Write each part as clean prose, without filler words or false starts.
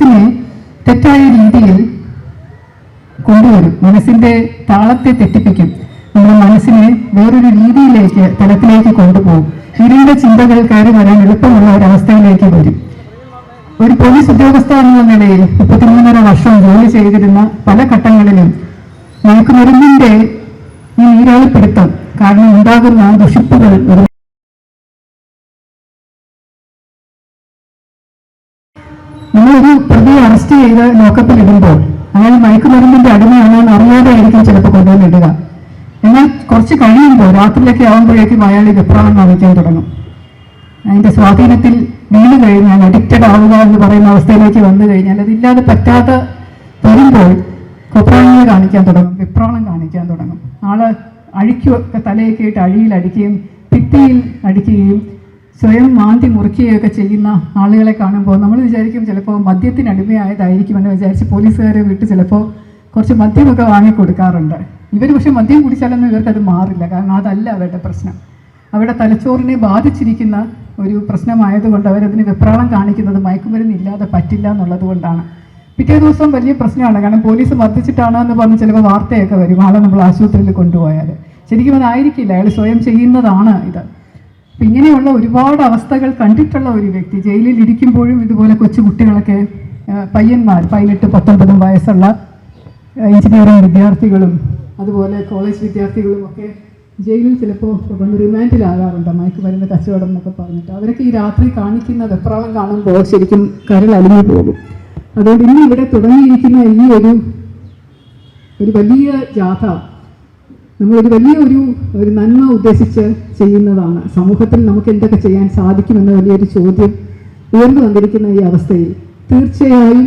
മനസ്സിനെ തെറ്റായ രീതിയിൽ കൊണ്ടുവരും, മനസ്സിന്റെ താളത്തെ തെറ്റിപ്പിക്കും, നമ്മുടെ മനസ്സിനെ വേറൊരു രീതിയിലേക്ക് തലത്തിലേക്ക് കൊണ്ടുപോകും. ഇരുണ്ട ചിന്തകൾ കയറി വരാൻ എളുപ്പമുള്ള ഒരവസ്ഥയിലേക്ക് വരും. ഒരു പോലീസ് ഉദ്യോഗസ്ഥ എന്ന നിലയിൽ 33.5 വർഷം ജോലി ചെയ്തിരുന്ന പല ഘട്ടങ്ങളിലും മയക്കുമരുന്നിന്റെ ഈ നീരാളിപ്പിടുത്തം കാരണം ഉണ്ടാകുന്ന ദുഷിപ്പുകൾ നമ്മളൊരു പ്രതിയെ അറസ്റ്റ് ചെയ്ത് ലോക്കപ്പിൽ ഇടുമ്പോൾ അയാൾ മയക്കുമരുന്നിന്റെ അടിമയാണോ എന്ന് അറിയാതെ ആയിരിക്കും ചിലപ്പോൾ കൊണ്ടുവന്നിടുക. എന്നാൽ കുറച്ച് കഴിയുമ്പോൾ രാത്രിയിലൊക്കെ ആകുമ്പോഴേക്കും അയാൾ വെപ്രാളം കാണിക്കാൻ തുടങ്ങും. അതിന്റെ സ്വാധീനത്തിൽ വീണ് കഴിഞ്ഞാൽ, അഡിക്റ്റഡ് ആവുക എന്ന് പറയുന്ന അവസ്ഥയിലേക്ക് വന്നു കഴിഞ്ഞാൽ, അതില്ലാതെ പറ്റാതെ വരുമ്പോൾ കൊപ്രാങ്ങൾ കാണിക്കാൻ തുടങ്ങും, വെപ്രാളം കാണിക്കാൻ തുടങ്ങും. ആള് അഴിക്കൊക്കെ തലയൊക്കെ ഇട്ട് അഴിയിൽ അടിക്കുകയും ഭിത്തിയിൽ അടിക്കുകയും സ്വയം മാന്തി മുറിക്കുകയൊക്കെ ചെയ്യുന്ന ആളുകളെ കാണുമ്പോൾ നമ്മൾ വിചാരിക്കും ചിലപ്പോൾ മദ്യത്തിന് അടിമയായതായിരിക്കുമെന്ന് വിചാരിച്ച് പോലീസുകാരെ വിട്ട് ചിലപ്പോൾ കുറച്ച് മദ്യമൊക്കെ വാങ്ങിക്കൊടുക്കാറുണ്ട്. ഇവർ പക്ഷെ മദ്യം കുടിച്ചാലൊന്നും ഇവർക്കത് മാറില്ല. കാരണം അതല്ല അവരുടെ പ്രശ്നം. അവരുടെ തലച്ചോറിനെ ബാധിച്ചിരിക്കുന്ന ഒരു പ്രശ്നമായതുകൊണ്ട് അവരതിന് വെപ്രാളം കാണിക്കുന്നത് മയക്കുമരുന്നില്ലാതെ പറ്റില്ല എന്നുള്ളത് കൊണ്ടാണ്. പിറ്റേ ദിവസം വലിയ പ്രശ്നമാണ്. കാരണം പോലീസ് മർദ്ദിച്ചിട്ടാണോ എന്ന് പറഞ്ഞ് ചിലപ്പോൾ വാർത്തയൊക്കെ വരും, ആളെ നമ്മൾ ആശുപത്രിയിൽ കൊണ്ടുപോയാൽ. ശരിക്കും അതായിരിക്കില്ല, അയാൾ സ്വയം ചെയ്യുന്നതാണ് ഇത്. അപ്പം ഇങ്ങനെയുള്ള ഒരുപാട് അവസ്ഥകൾ കണ്ടിട്ടുള്ള ഒരു വ്യക്തി ജയിലിൽ ഇരിക്കുമ്പോഴും ഇതുപോലെ കൊച്ചു കുട്ടികളൊക്കെ, പയ്യന്മാർ 18-19 വയസ്സുള്ള എഞ്ചിനീയറിംഗ് വിദ്യാർത്ഥികളും അതുപോലെ കോളേജ് വിദ്യാർത്ഥികളും ഒക്കെ ജയിലിൽ ചിലപ്പോൾ വന്ന് റിമാൻഡിലാകാറുണ്ട്, മയക്കുമരുന്ന് കച്ചവടം എന്നൊക്കെ പറഞ്ഞിട്ട്. അവരൊക്കെ ഈ രാത്രി കാണിക്കുന്ന വെപ്രാളം കാണുമ്പോൾ ശരിക്കും കരൾ അലിഞ്ഞു പോകും. അതുകൊണ്ട് ഇന്ന് ഇവിടെ തുടങ്ങിയിരിക്കുന്ന ഈ ഒരു വലിയ ജാഥ നമ്മളൊരു ഒരു നന്മ ഉദ്ദേശിച്ച് ചെയ്യുന്നതാണ്. സമൂഹത്തിൽ നമുക്ക് എന്തൊക്കെ ചെയ്യാൻ സാധിക്കുമെന്ന വലിയൊരു ചോദ്യം ഉയർന്നു വന്നിരിക്കുന്ന ഈ അവസ്ഥയിൽ തീർച്ചയായും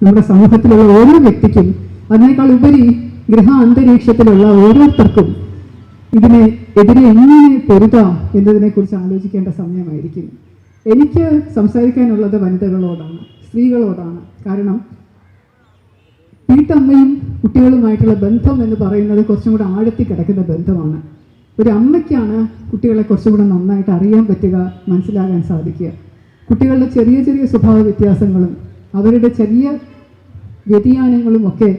നമ്മുടെ സമൂഹത്തിലുള്ള ഓരോ വ്യക്തിക്കും, അതിനേക്കാൾ ഉപരി ഗൃഹ അന്തരീക്ഷത്തിലുള്ള ഓരോരുത്തർക്കും ഇതിനെതിരെ എങ്ങനെ പൊരുതാം എന്നതിനെക്കുറിച്ച് ആലോചിക്കേണ്ട സമയമായിരിക്കും. എനിക്ക് സംസാരിക്കാനുള്ളത് വനിതകളോടാണ്, സ്ത്രീകളോടാണ്. കാരണം വീട്ടമ്മയും കുട്ടികളുമായിട്ടുള്ള ബന്ധം എന്ന് പറയുന്നത് കുറച്ചും കൂടെ ആഴത്തിൽ കിടക്കുന്ന ബന്ധമാണ്. ഒരു അമ്മയ്ക്കാണ് കുട്ടികളെ കുറച്ചും കൂടെ നന്നായിട്ട് അറിയാൻ പറ്റുക, മനസ്സിലാകാൻ സാധിക്കുക. കുട്ടികളുടെ ചെറിയ ചെറിയ സ്വഭാവ വ്യത്യാസങ്ങളും അവരുടെ ചെറിയ വ്യതിയാനങ്ങളും ഒക്കെ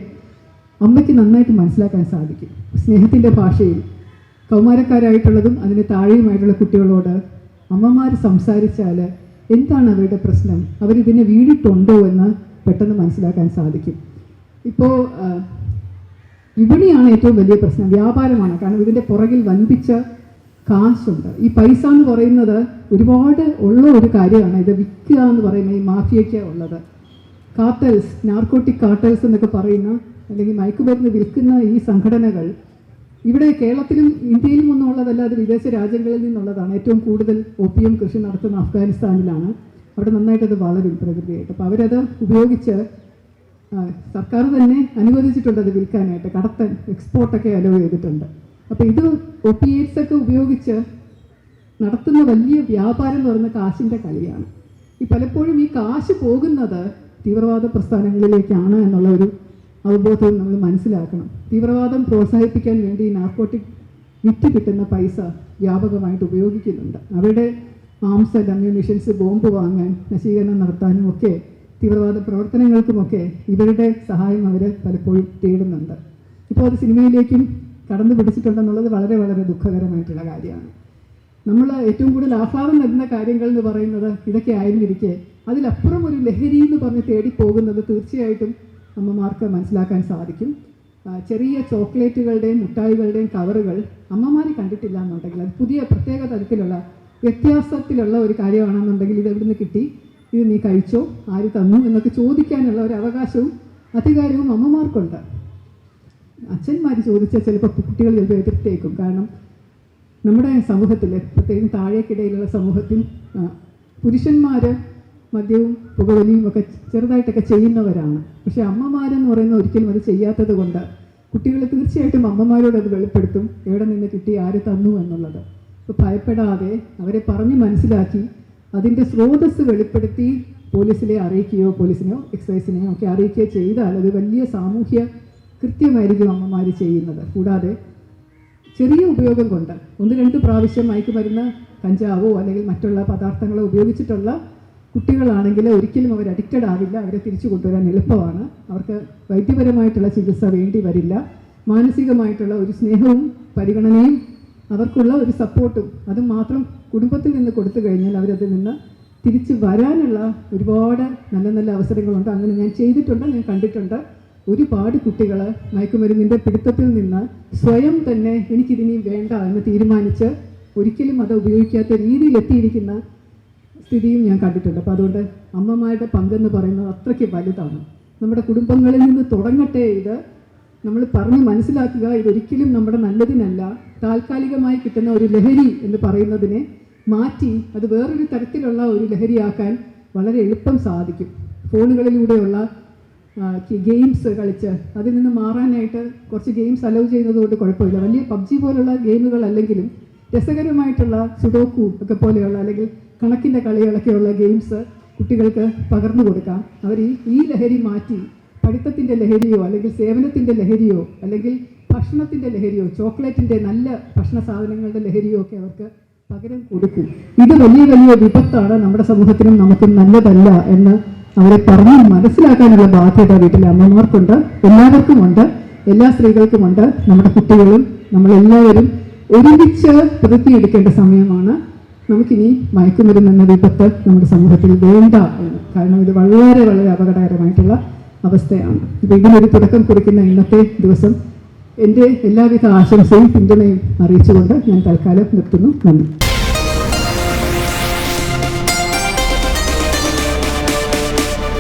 അമ്മയ്ക്ക് നന്നായിട്ട് മനസ്സിലാക്കാൻ സാധിക്കും. സ്നേഹത്തിൻ്റെ ഭാഷയിൽ കൗമാരക്കാരായിട്ടുള്ളതും അതിന് താഴെയുമായിട്ടുള്ള കുട്ടികളോട് അമ്മമാർ സംസാരിച്ചാൽ എന്താണ് അവരുടെ പ്രശ്നം, അവരിതിനെ വീണിട്ടുണ്ടോ എന്ന് പെട്ടെന്ന് മനസ്സിലാക്കാൻ സാധിക്കും. ഇപ്പോൾ വിപണിയാണ് ഏറ്റവും വലിയ പ്രശ്നം, വ്യാപാരമാണ്. കാരണം ഇതിൻ്റെ പുറകിൽ വൻപിച്ച കാശുണ്ട്. ഈ പൈസ എന്ന് പറയുന്നത് ഒരുപാട് ഉള്ള ഒരു കാര്യമാണ്. ഇത് വിൽക്കുക എന്ന് പറയുന്ന ഈ മാഫിയയ്ക്ക് ഉള്ളത്. കാർട്ടൽസ്, നാർക്കോട്ടിക് കാർട്ടൽസ് എന്നൊക്കെ പറയുന്ന, അല്ലെങ്കിൽ മയക്കുമരുന്ന് വിൽക്കുന്ന ഈ സംഘടനകൾ ഇവിടെ കേരളത്തിലും ഇന്ത്യയിലും ഒന്നും ഉള്ളതല്ല, അത് വിദേശ രാജ്യങ്ങളിൽ നിന്നുള്ളതാണ്. ഏറ്റവും കൂടുതൽ ഓപ്പിയം കൃഷി നടത്തുന്ന അഫ്ഗാനിസ്ഥാനിലാണ്. അവിടെ നന്നായിട്ടത് വളരും പ്രകൃതിയായിട്ട്. അപ്പോൾ അവരത് ഉപയോഗിച്ച് സർക്കാർ തന്നെ അനുവദിച്ചിട്ടുണ്ട് അത് വിൽക്കാനായിട്ട്. കടത്തൻ, എക്സ്പോർട്ടൊക്കെ അലോ ചെയ്തിട്ടുണ്ട്. അപ്പോൾ ഇത് ഒപ്പിയേറ്റ്സ് ഒക്കെ ഉപയോഗിച്ച് നടത്തുന്ന വലിയ വ്യാപാരം എന്ന് പറയുന്ന കാശിൻ്റെ കളിയാണ്. പലപ്പോഴും ഈ കാശ് പോകുന്നത് തീവ്രവാദ പ്രസ്ഥാനങ്ങളിലേക്കാണ് എന്നുള്ള ഒരു അവബോധവും നമ്മൾ മനസ്സിലാക്കണം. തീവ്രവാദം പ്രോത്സാഹിപ്പിക്കാൻ വേണ്ടി ഈ നാർക്കോട്ടിക് വിറ്റ് കിട്ടുന്ന പൈസ വ്യാപകമായിട്ട് ഉപയോഗിക്കുന്നുണ്ട്. അവരുടെ ആംസ് ആൻഡ് അമ്യൂണിഷൻസ്, ബോംബ് വാങ്ങാൻ, നശീകരണം നടത്താനും ഒക്കെ, തീവ്രവാദ പ്രവർത്തനങ്ങൾക്കുമൊക്കെ ഇവരുടെ സഹായം അവർ പലപ്പോഴും തേടുന്നുണ്ട്. ഇപ്പോൾ അത് സിനിമയിലേക്കും കടന്നു പിടിച്ചിട്ടുണ്ടെന്നുള്ളത് വളരെ വളരെ ദുഃഖകരമായിട്ടുള്ള കാര്യമാണ്. നമ്മൾ ഏറ്റവും കൂടുതൽ ആഹ്ലാദം നൽകുന്ന കാര്യങ്ങൾ എന്ന് പറയുന്നത് ഇതൊക്കെ ആയിരുന്നിരിക്കെ അതിലപ്പുറം ഒരു ലഹരി എന്ന് പറഞ്ഞ് തേടിപ്പോകുന്നത് തീർച്ചയായിട്ടും അമ്മമാർക്ക് മനസ്സിലാക്കാൻ സാധിക്കും. ചെറിയ ചോക്ലേറ്റുകളുടെയും മുട്ടായികളുടെയും കവറുകൾ അമ്മമാർ കണ്ടിട്ടില്ല എന്നുണ്ടെങ്കിൽ, അത് പുതിയ പ്രത്യേക തരത്തിലുള്ള വ്യത്യാസത്തിലുള്ള ഒരു കാര്യമാണെന്നുണ്ടെങ്കിൽ, ഇത് എവിടെ നിന്ന് കിട്ടി, ഇത് നീ കഴിച്ചോ, ആര് തന്നു എന്നൊക്കെ ചോദിക്കാനുള്ള ഒരു അവകാശവും അധികാരവും അമ്മമാർക്കുണ്ട്. അച്ഛന്മാർ ചോദിച്ചാൽ ചിലപ്പോൾ കുട്ടികൾ ചിലപ്പോൾ എതിർത്തേക്കും. കാരണം നമ്മുടെ സമൂഹത്തിൽ, പ്രത്യേകം താഴേക്കിടയിലുള്ള സമൂഹത്തിൽ, പുരുഷന്മാർ മദ്യവും പുകവലിയും ഒക്കെ ചെറുതായിട്ടൊക്കെ ചെയ്യുന്നവരാണ്. പക്ഷേ അമ്മമാരെന്ന് പറയുന്ന ഒരിക്കലും അത് ചെയ്യാത്തത് കൊണ്ട് കുട്ടികൾ തീർച്ചയായിട്ടും അമ്മമാരോട് അത് വെളിപ്പെടുത്തും, എവിടെ നിന്ന് കിട്ടി, ആര് തന്നു എന്നുള്ളത്. അപ്പോൾ ഭയപ്പെടാതെ അവരെ പറഞ്ഞ് മനസ്സിലാക്കി അതിൻ്റെ സ്രോതസ് വെളിപ്പെടുത്തി പോലീസിനെ അറിയിക്കുകയോ എക്സൈസിനെയോ ഒക്കെ അറിയിക്കുകയോ ചെയ്താൽ അത് വലിയ സാമൂഹ്യ കൃത്യമായിരിക്കും അമ്മമാർ ചെയ്യുന്നത്. കൂടാതെ ചെറിയ ഉപയോഗം കൊണ്ട് 1-2 പ്രാവശ്യം മയക്കുമരുന്ന്, കഞ്ചാവോ അല്ലെങ്കിൽ മറ്റുള്ള പദാർത്ഥങ്ങളോ ഉപയോഗിച്ചിട്ടുള്ള കുട്ടികളാണെങ്കിൽ ഒരിക്കലും അവർ അഡിക്റ്റഡ് ആവില്ല, അവരെ തിരിച്ചു കൊണ്ടുവരാൻ എളുപ്പമാണ്. അവർക്ക് വൈദ്യപരമായിട്ടുള്ള ചികിത്സ വേണ്ടി വരില്ല. മാനസികമായിട്ടുള്ള ഒരു സ്നേഹവും പരിഗണനയും അവർക്കുള്ള ഒരു സപ്പോർട്ടും അതും മാത്രം കുടുംബത്തിൽ നിന്ന് കൊടുത്തു കഴിഞ്ഞാൽ അവരതിൽ നിന്ന് തിരിച്ച് വരാനുള്ള ഒരുപാട് നല്ല നല്ല അവസരങ്ങളുണ്ട്. അങ്ങനെ ഞാൻ ചെയ്തിട്ടുണ്ട്, ഞാൻ കണ്ടിട്ടുണ്ട്. ഒരുപാട് കുട്ടികൾ മയക്കുമരുന്നിൻ്റെ പിടുത്തത്തിൽ നിന്ന് സ്വയം തന്നെ എനിക്കിതിനി വേണ്ട എന്ന് തീരുമാനിച്ച് ഒരിക്കലും അത് ഉപയോഗിക്കാത്ത രീതിയിലെത്തിയിരിക്കുന്ന സ്ഥിതിയും ഞാൻ കണ്ടിട്ടുണ്ട്. അപ്പോൾ അതുകൊണ്ട് അമ്മമാരുടെ പങ്കെന്ന് പറയുന്നത് അത്രയ്ക്ക് വലുതാണ്. നമ്മുടെ കുടുംബങ്ങളിൽ നിന്ന് തുടങ്ങട്ടെ ഇത്. നമ്മൾ പറഞ്ഞ് മനസ്സിലാക്കുക, ഇതൊരിക്കലും നമ്മുടെ നല്ലതിനല്ല. താൽക്കാലികമായി കിട്ടുന്ന ഒരു ലഹരി എന്ന് പറയുന്നതിനെ മാറ്റി അത് വേറൊരു തരത്തിലുള്ള ഒരു ലഹരിയാക്കാൻ വളരെ എളുപ്പം സാധിക്കും. ഫോണുകളിലൂടെയുള്ള ഗെയിംസ് കളിച്ച് അതിൽ നിന്ന് മാറാനായിട്ട് കുറച്ച് ഗെയിംസ് അലൗ ചെയ്യുന്നതുകൊണ്ട് കുഴപ്പമില്ല. വലിയ പബ്ജി പോലുള്ള ഗെയിമുകൾ അല്ലെങ്കിലും രസകരമായിട്ടുള്ള സുഡോക്കു ഒക്കെ പോലെയുള്ള അല്ലെങ്കിൽ കണക്കിൻ്റെ കളികളൊക്കെയുള്ള ഗെയിംസ് കുട്ടികൾക്ക് പകർന്നു കൊടുക്കാം. അവർ ഈ ലഹരി മാറ്റി പഠിത്തത്തിൻ്റെ ലഹരിയോ അല്ലെങ്കിൽ സേവനത്തിൻ്റെ ലഹരിയോ അല്ലെങ്കിൽ ഭക്ഷണത്തിൻ്റെ ലഹരിയോ ചോക്ലേറ്റിൻ്റെ നല്ല ഭക്ഷണ സാധനങ്ങളുടെ ലഹരിയോ ഒക്കെ അവർക്ക് പകരം കൊടുക്കും. ഇത് വലിയ വലിയ വിപത്താണ്, നമ്മുടെ സമൂഹത്തിനും നമുക്കും നല്ലതല്ല എന്ന് അവരെ പറഞ്ഞ് മനസ്സിലാക്കാനുള്ള ബാധ്യത വീട്ടിലെ അമ്മമാർക്കുണ്ട്, എല്ലാവർക്കുമുണ്ട്, എല്ലാ സ്ത്രീകൾക്കുമുണ്ട്. നമ്മുടെ കുട്ടികളും നമ്മളെല്ലാവരും ഒരുമിച്ച് പ്രതിജ്ഞയെടുക്കേണ്ട സമയമാണ്. നമുക്കിനി മയക്കുമരുന്ന് എന്ന വിപത്ത് നമ്മുടെ സമൂഹത്തിൽ വേണ്ട എന്ന്. കാരണം ഇത് വളരെ വളരെ അപകടകരമായിട്ടുള്ള അവസ്ഥയാണ്. അപ്പോൾ ഇതിനൊരു തുടക്കം കുറിക്കുന്ന ഇന്നത്തെ ദിവസം എൻ്റെ എല്ലാവിധ ആശംസയും പിന്തുണയും അറിയിച്ചുകൊണ്ട് ഞാൻ തൽക്കാലം നിർത്തുന്നു. നന്ദി.